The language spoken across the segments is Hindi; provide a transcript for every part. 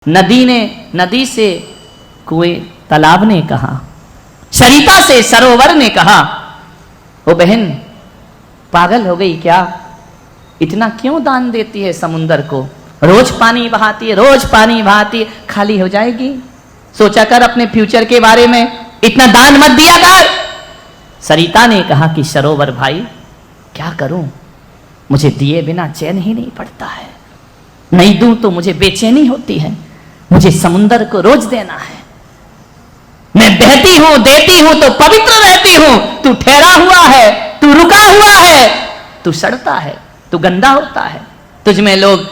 नदी से कुएं तालाब ने कहा, सरिता से सरोवर ने कहा, ओ बहन पागल हो गई क्या? इतना क्यों दान देती है समुंदर को? रोज पानी बहाती है, रोज पानी बहाती है, खाली हो जाएगी। सोचा कर अपने फ्यूचर के बारे में, इतना दान मत दिया कर। सरिता ने कहा कि सरोवर भाई क्या करूं, मुझे दिए बिना चैन ही नहीं पड़ता है, नहीं दूं तो मुझे बेचैनी होती है, मुझे समुंदर को रोज देना है। मैं बहती हूं देती हूं तो पवित्र रहती हूं, तू ठहरा हुआ है, तू रुका हुआ है, तू सड़ता है, तू गंदा होता है। तुझ में लोग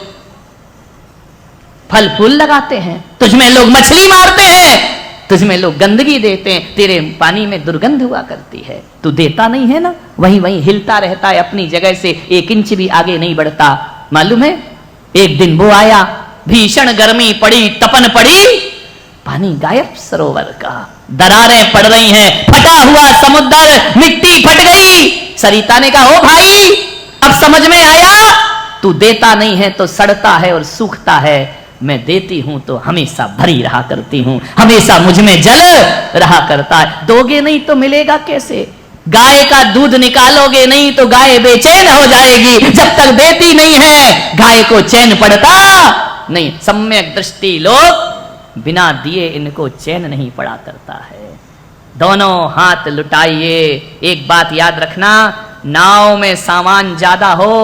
फल फूल लगाते हैं, तुझ में लोग मछली मारते हैं, तुझ में लोग गंदगी देते हैं, तेरे पानी में दुर्गंध हुआ करती है। तू देता नहीं है ना, वहीं वहीं हिलता रहता है, अपनी जगह से 1 इंच भी आगे नहीं बढ़ता। मालूम है एक दिन वो आया, भीषण गर्मी पड़ी, तपन पड़ी, पानी गायब सरोवर का, दरारें पड़ रही हैं, फटा हुआ समुद्र, मिट्टी फट गई। सरिता ने कहा ओ भाई अब समझ में आया, तू देता नहीं है तो सड़ता है और सूखता है, मैं देती हूं तो हमेशा भरी रहा करती हूं, हमेशा मुझ में जल रहा करता है। दोगे नहीं तो मिलेगा कैसे? गाय का दूध निकालोगे नहीं तो गाय बेचैन हो जाएगी। जब तक देती नहीं है गाय को चैन पड़ता नहीं। सम्यक दृष्टि लोग बिना दिए इनको चैन नहीं पड़ा करता है। दोनों हाथ लुटाइए। एक बात याद रखना, नाव में सामान ज्यादा हो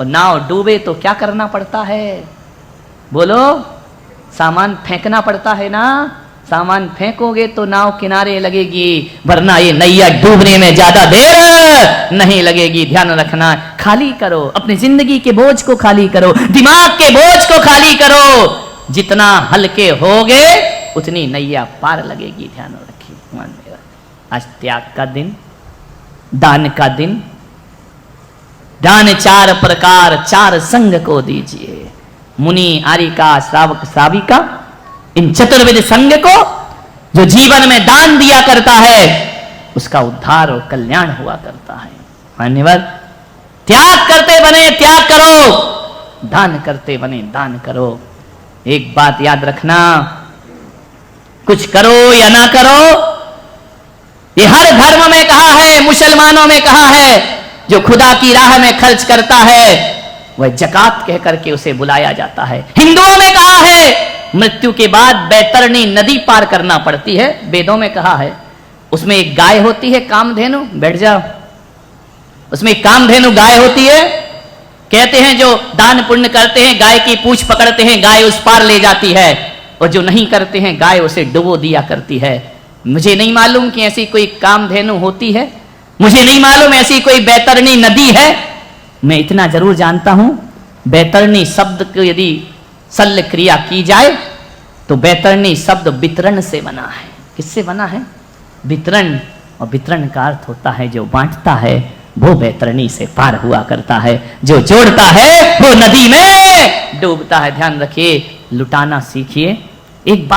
और नाव डूबे तो क्या करना पड़ता है? बोलो, सामान फेंकना पड़ता है ना। सामान फेंकोगे तो नाव किनारे लगेगी, वरना ये नैया डूबने में ज्यादा देर नहीं लगेगी। ध्यान रखना, खाली करो अपनी जिंदगी के बोझ को, खाली करो दिमाग के बोझ को, खाली करो। जितना हल्के होगे उतनी नैया पार लगेगी। ध्यान रखिए। आज त्याग का दिन, दान का दिन। दान 4 प्रकार 4 संग को दीजिए। मुनि, आरिका, श्रावक, श्राविका, इन चतुर्विध संग को जो जीवन में दान दिया करता है उसका उद्धार और कल्याण हुआ करता है। मान्यवर, त्याग करते बने त्याग करो, दान करते बने दान करो। एक बात याद रखना, कुछ करो या ना करो, ये हर धर्म में कहा है, मुसलमानों में कहा है, जो खुदा की राह में खर्च करता है वह जकात कह करके उसे बुलाया जाता है। हिंदुओं में कहा है मृत्यु के बाद बैतरणी नदी पार करना पड़ती है, वेदों में कहा है। उसमें एक गाय होती है, कामधेनु, बैठ जाओ, उसमें एक कामधेनु गाय होती है। कहते हैं जो दान पुण्य करते हैं गाय की पूंछ पकड़ते हैं, गाय उस पार ले जाती है, और जो नहीं करते हैं गाय उसे डुबो दिया करती है। मुझे नहीं मालूम कि ऐसी कोई कामधेनु होती है, मुझे नहीं मालूम ऐसी कोई बैतरणी नदी है। मैं इतना जरूर जानता हूं, बैतरणी शब्द को यदि शल्य क्रिया की जाए तो बैतरणी शब्द वितरण से बना है। किससे बना है? वितरण। और वितरण का अर्थ होता है जो बांटता है वो बैतरणी से पार हुआ करता है, जो जोड़ता है वो नदी में डूबता है। ध्यान रखिए, लुटाना सीखिए। एक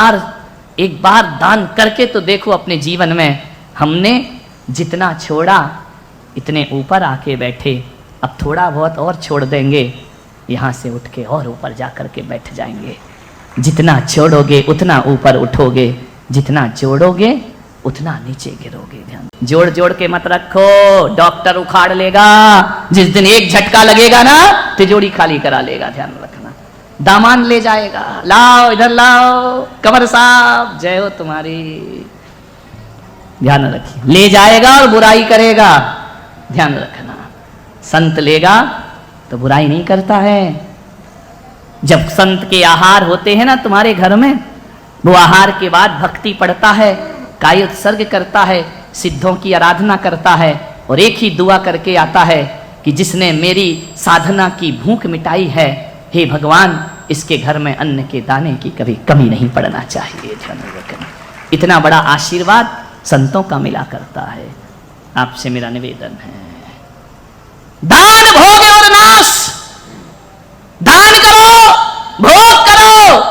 बार दान करके तो देखो अपने जीवन में, हमने जितना छोड़ा इतने ऊपर आके बैठे, अब थोड़ा बहुत और छोड़ देंगे, यहां से उठ के और ऊपर जाकर के बैठ जाएंगे। जितना छोड़ोगे उतना ऊपर उठोगे, जितना जोड़ोगे उतना नीचे गिरोगे। ध्यान, जोड़ जोड़ के मत रखो, डॉक्टर उखाड़ लेगा। जिस दिन एक झटका लगेगा ना तिजोरी खाली करा लेगा। ध्यान रखना, दामान ले जाएगा, लाओ इधर लाओ, कंवर साहब जय हो तुम्हारी। ध्यान रखिए, ले जाएगा और बुराई करेगा। ध्यान रखना, संत लेगा तो बुराई नहीं करता है। जब संत के आहार होते हैं ना तुम्हारे घर में, वो आहार के बाद भक्ति पढ़ता है, कायोत्सर्ग करता है, सिद्धों की आराधना करता है, और एक ही दुआ करके आता है कि जिसने मेरी साधना की भूख मिटाई है, हे भगवान इसके घर में अन्न के दाने की कभी कमी नहीं पड़ना चाहिए। ध्यान रखना, इतना बड़ा आशीर्वाद संतों का मिला करता है। आपसे मेरा निवेदन है, दान भोग और नाश। दान करो, भोग करो,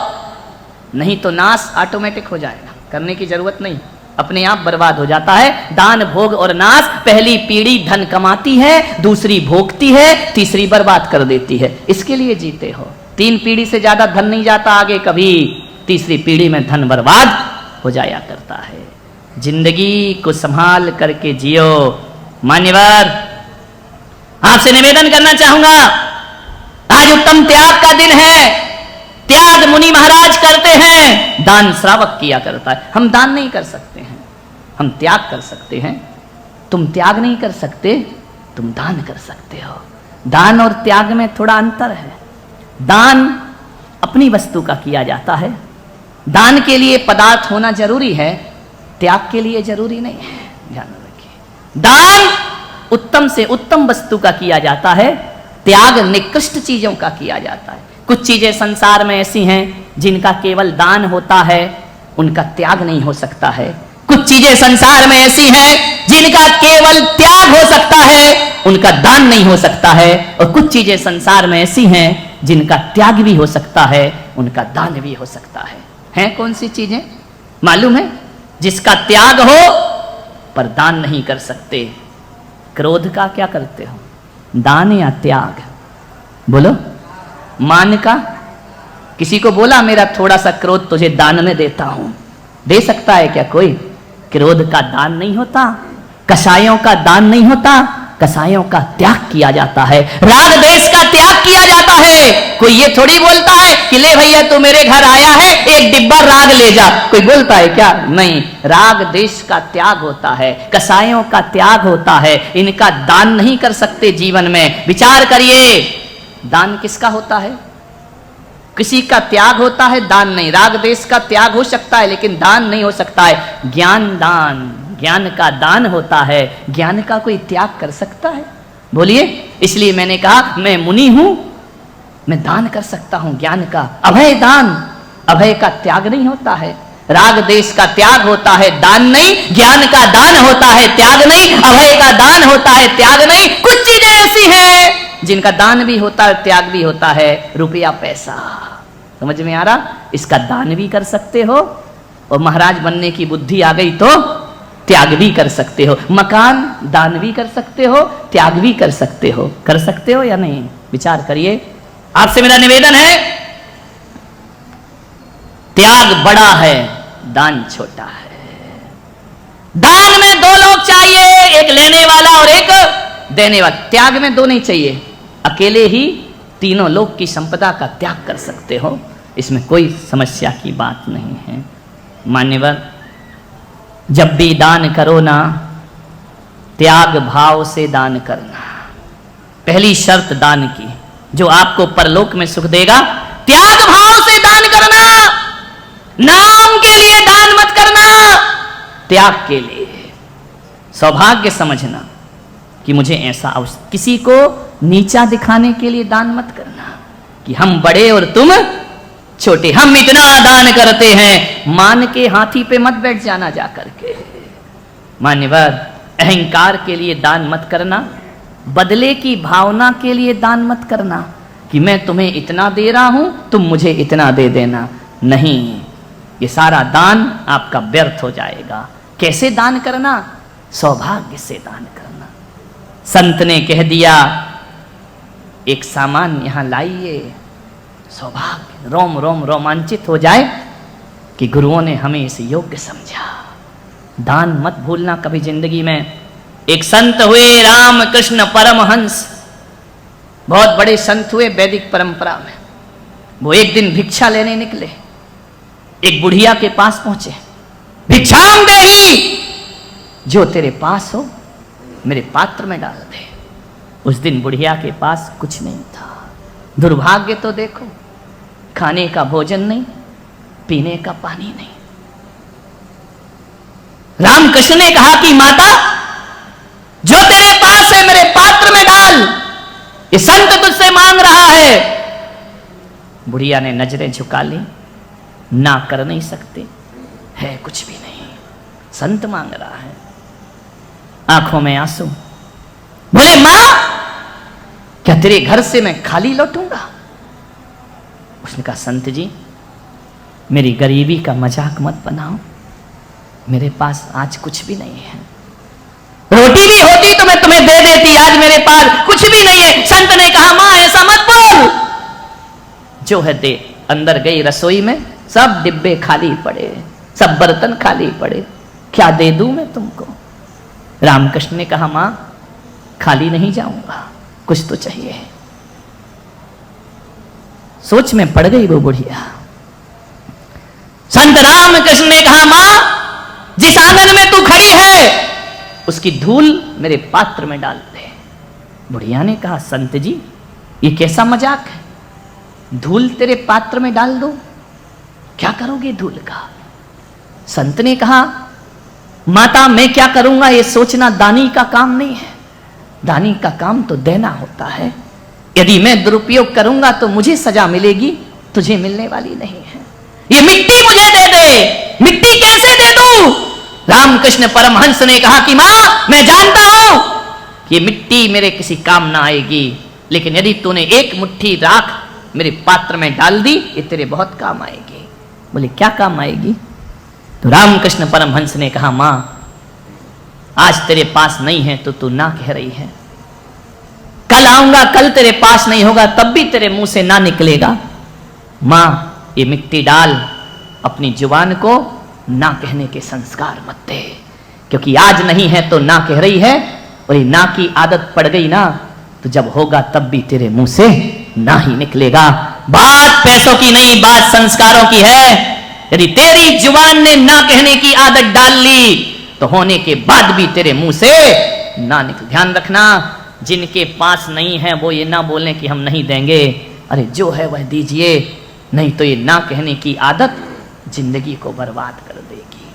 नहीं तो नाश ऑटोमेटिक हो जाएगा, करने की जरूरत नहीं, अपने आप बर्बाद हो जाता है। दान भोग और नाश, पहली पीढ़ी धन कमाती है, दूसरी भोगती है, तीसरी बर्बाद कर देती है। इसके लिए जीते हो। 3 पीढ़ी से ज्यादा धन नहीं जाता आगे कभी। तीसरी पीढ़ी में धन बर्बाद हो जाया करता है। जिंदगी को संभाल करके जियो। मान्यवर, आपसे निवेदन करना चाहूंगा, आज उत्तम त्याग का दिन है। त्याग मुनि महाराज करते हैं, दान श्रावक किया करता है। हम दान नहीं कर सकते हैं, हम त्याग कर सकते हैं। तुम त्याग नहीं कर सकते, तुम दान कर सकते हो। दान और त्याग में थोड़ा अंतर है। दान अपनी वस्तु का किया जाता है। दान के लिए पदार्थ होना जरूरी है, त्याग के लिए जरूरी नहीं है। ध्यान रखिए, दान उत्तम से उत्तम वस्तु का किया जाता है, त्याग निकृष्ट चीजों का किया जाता है। कुछ चीजें संसार में ऐसी हैं जिनका केवल दान होता है, उनका त्याग नहीं हो सकता है। कुछ चीजें संसार में ऐसी हैं जिनका केवल त्याग हो सकता है, उनका दान नहीं हो सकता है। और कुछ चीजें संसार में ऐसी हैं जिनका त्याग भी हो सकता है, उनका दान भी हो सकता है। हैं कौन सी चीजें मालूम है? जिसका त्याग हो पर दान नहीं कर सकते। क्रोध का क्या करते हो, दान या त्याग? बोलो। मान का? किसी को बोला मेरा थोड़ा सा क्रोध तुझे दान में देता हूं, दे सकता है क्या कोई? क्रोध का दान नहीं होता, कसायों का दान नहीं होता, कसायों का त्याग किया जाता है। राग देश का त्याग किया जाता है। कोई ये थोड़ी बोलता है कि ले भैया तू मेरे घर आया है, एक डिब्बा राग ले जा। कोई बोलता है क्या? नहीं। राग देश का त्याग होता है, कसायों का त्याग होता है। इनका दान नहीं कर सकते जीवन में। विचार करिए, दान किसका होता है? किसी का त्याग होता है, दान नहीं। राग देश का त्याग हो सकता है लेकिन दान नहीं हो सकता है। ज्ञान दान, ज्ञान का दान होता है। ज्ञान का कोई त्याग कर सकता है? बोलिए। इसलिए मैंने कहा मैं मुनि हूं, मैं दान कर सकता हूं ज्ञान का। अभय दान, अभय का त्याग नहीं होता है। राग देश का त्याग होता है, दान नहीं। ज्ञान का दान होता है, त्याग नहीं। अभय का दान होता है, त्याग नहीं। कुछ चीजें ऐसी हैं जिनका दान भी होता है, त्याग भी होता है। रुपया पैसा, समझ में आ रहा? इसका दान भी कर सकते हो और महाराज बनने की बुद्धि आ गई तो त्याग भी कर सकते हो। मकान दान भी कर सकते हो, त्याग भी कर सकते हो। कर सकते हो या नहीं? विचार करिए। आपसे मेरा निवेदन है, त्याग बड़ा है, दान छोटा है। दान में दो लोग चाहिए, एक लेने वाला और एक देने वाला। त्याग में दो नहीं चाहिए, अकेले ही तीनों लोग की संपदा का त्याग कर सकते हो। इसमें कोई समस्या की बात नहीं है। मान्यवर, जब भी दान करो ना, त्याग भाव से दान करना। पहली शर्त दान की, जो आपको परलोक में सुख देगा, त्याग भाव से दान करना। नाम के लिए दान मत करना, त्याग के लिए। सौभाग्य समझना कि मुझे ऐसा किसी को नीचा दिखाने के लिए दान मत करना कि हम बड़े और तुम छोटे, हम इतना दान करते हैं। मान के हाथी पे मत बैठ जाना जा करके। मान्यवर, अहंकार के लिए दान मत करना, बदले की भावना के लिए दान मत करना कि मैं तुम्हें इतना दे रहा हूं, तुम मुझे इतना दे देना। नहीं, ये सारा दान आपका व्यर्थ हो जाएगा। कैसे दान करना? सौभाग्य से दान करना। संत ने कह दिया एक सामान यहां लाइए, सौभाग्य रोम रोम रोमांचित हो जाए कि गुरुओं ने हमें इस योग्य समझा। दान मत भूलना कभी जिंदगी में। एक संत हुए रामकृष्ण परमहंस, बहुत बड़े संत हुए वैदिक परंपरा में। वो एक दिन भिक्षा लेने निकले, एक बुढ़िया के पास पहुंचे। भिक्षाम देहि, जो तेरे पास हो मेरे पात्र में डाल दे। उस दिन बुढ़िया के पास कुछ नहीं था। दुर्भाग्य तो देखो, खाने का भोजन नहीं, पीने का पानी नहीं। रामकृष्ण ने कहा कि माता, जो तेरे पास है मेरे पात्र में डाल, ये संत तुझसे मांग रहा है। बुढ़िया ने नजरें झुका ली, ना कर नहीं सकते, है कुछ भी नहीं, संत मांग रहा है। आंखों में आंसू। बोले मां, क्या तेरे घर से मैं खाली लौटूंगा? उसने कहा संत जी, मेरी गरीबी का मजाक मत बनाओ, मेरे पास आज कुछ भी नहीं है। रोटी भी होती तो मैं तुम्हें दे देती, आज मेरे पास कुछ भी नहीं है। संत ने कहा मां ऐसा मत बोल, जो है दे। अंदर गई रसोई में, सब डिब्बे खाली पड़े, सब बर्तन खाली पड़े, क्या दे दूं मैं तुमको? रामकृष्ण ने कहा, मां खाली नहीं जाऊंगा, कुछ तो चाहिए। सोच में पड़ गई वो बुढ़िया। संत रामकृष्ण ने कहा, मां जिस आंगन में तू खड़ी है उसकी धूल मेरे पात्र में डाल दे। बुढ़िया ने कहा, संत जी ये कैसा मजाक है, धूल तेरे पात्र में डाल दो, क्या करोगे धूल का? संत ने कहा, माता मैं क्या करूंगा ये सोचना दानी का काम नहीं है, दानी का काम तो देना होता है। यदि मैं दुरुपयोग करूंगा तो मुझे सजा मिलेगी, तुझे मिलने वाली नहीं है। ये मिट्टी मुझे दे दे। मिट्टी कैसे दे दूं? रामकृष्ण परमहंस ने कहा कि मां मैं जानता हूं कि मिट्टी मेरे किसी काम ना आएगी, लेकिन यदि तूने एक मुट्ठी राख मेरे पात्र में डाल दी, ये तेरे बहुत काम आएगी। बोले क्या काम आएगी? तो रामकृष्ण परमहंस ने कहा, मां आज तेरे पास नहीं है तो तू ना कह रही है, कल आऊंगा, कल तेरे पास नहीं होगा तब भी तेरे मुंह से ना निकलेगा। मां ये मिट्टी डाल, अपनी जुबान को ना कहने के संस्कार मत दे, क्योंकि आज नहीं है तो ना कह रही है, और ये ना की आदत पड़ गई ना तो जब होगा तब भी तेरे मुंह से ना ही निकलेगा। बात पैसों की नहीं, बात संस्कारों की है। यदि तेरी जुबान ने ना कहने की आदत डाल ली तो होने के बाद भी तेरे मुंह से ना निकल। ध्यान रखना, जिनके पास नहीं है वो ये ना बोलें कि हम नहीं देंगे, अरे जो है वह दीजिए, नहीं तो ये ना कहने की आदत जिंदगी को बर्बाद कर देगी।